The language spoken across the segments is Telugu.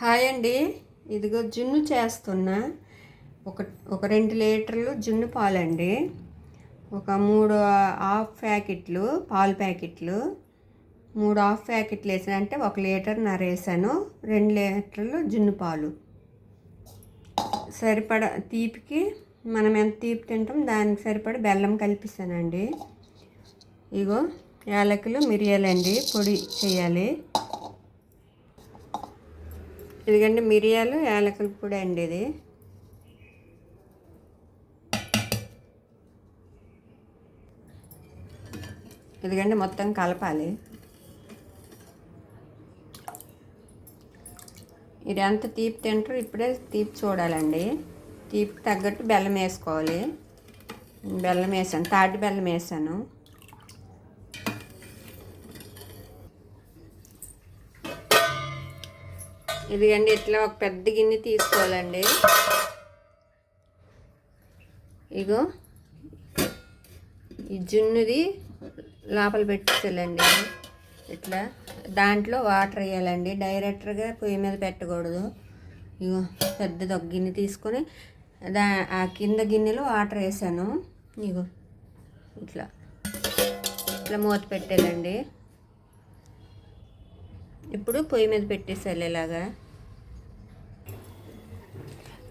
హాయ్ అండి. ఇదిగో జున్ను చేస్తున్నా. ఒక ఒక 2 లీటర్లు జున్ను పాలండి. ఒక 3 హాఫ్ ప్యాకెట్లు పాలు ప్యాకెట్లు, 3 హాఫ్ ప్యాకెట్లు వేసానంటే 1 లీటర్న్నర వేసాను. 2 లీటర్లు జున్ను పాలు సరిపడా తీపికి, మనం ఎంత తీపి తింటాం దానికి సరిపడా బెల్లం కలిపిస్తానండి. ఇగో యాలకులు, మిరియాలండి పొడి చేయాలి. ఇదిగండి మిరియాలు, యాలకుల పొడి అండి. ఇదిగండి మొత్తం కలపాలి. ఇది ఎంత తీపి తింటారో ఇప్పుడే తీపి చూడాలండి. తీపికి తగ్గట్టు బెల్లం వేసుకోవాలి. బెల్లం వేసాను, తాటి బెల్లం వేసాను. ఇదిగండి ఇట్లా ఒక పెద్ద గిన్నె తీసుకోవాలండి. ఇగో ఈ జున్నుది లోపల పెట్టేయాలండి. ఇట్లా దాంట్లో వాటర్ వేయాలండి. డైరెక్ట్గా పొయ్యి మీద పెట్టకూడదు. ఇగో పెద్దది ఒక గిన్నె తీసుకొని ఆ కింద గిన్నెలో వాటర్ వేసాను. ఇగో ఇట్లా ఇట్లా మూత పెట్టేయాలండి. ఇప్పుడు పొయ్యి మీద పెట్టేసేయాలి ఇలాగా.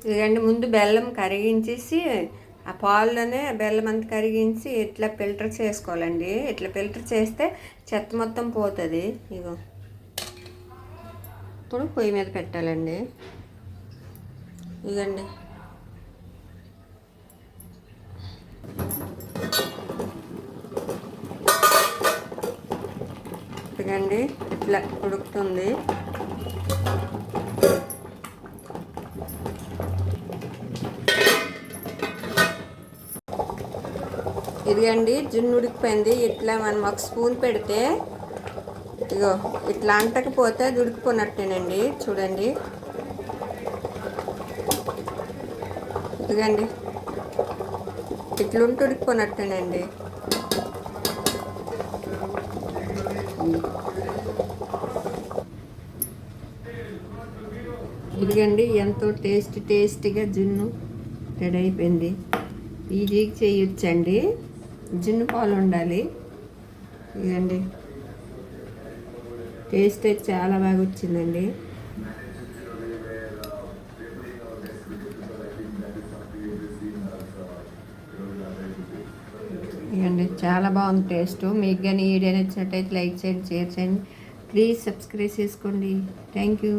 ఇదిగండి ముందు బెల్లం కరిగించేసి ఆ పాల్లోనే బెల్లం అంతా కరిగించి ఇట్లా ఫిల్టర్ చేసుకోవాలండి. ఇట్లా ఫిల్టర్ చేస్తే చెత్త మొత్తం పోతుంది. ఇగో ఇప్పుడు పొయ్యి మీద పెట్టాలండి. ఇదిగండి ఇదిగండి ఇట్లా ఉడుకుతుంది. ఇదిగండి జున్ను ఉడికిపోయింది. ఇట్లా మనం ఒక స్పూన్ పెడితే ఇగో ఇట్లా అంటకపోతే అది ఉడికిపోయినట్టేనండి. చూడండి ఇదిగండి ఇట్లుంటే ఉడికిపోయినట్టేనండి. ఇదిగండి ఎంతో టేస్టీగా జున్ను రెడీ అయిపోయింది. ఈజీగా చేయొచ్చండి. జున్ను పాలు ఉండాలి. ఇదండి టేస్ట్ అయితే చాలా బాగా వచ్చిందండి. ఇదండి చాలా బాగుంది టేస్ట్. మీకు కానీ ఈ వీడియో నచ్చినట్టయితే లైక్ చేయండి, షేర్ చేయండి, ప్లీజ్ సబ్స్క్రైబ్ చేసుకోండి. Thank you.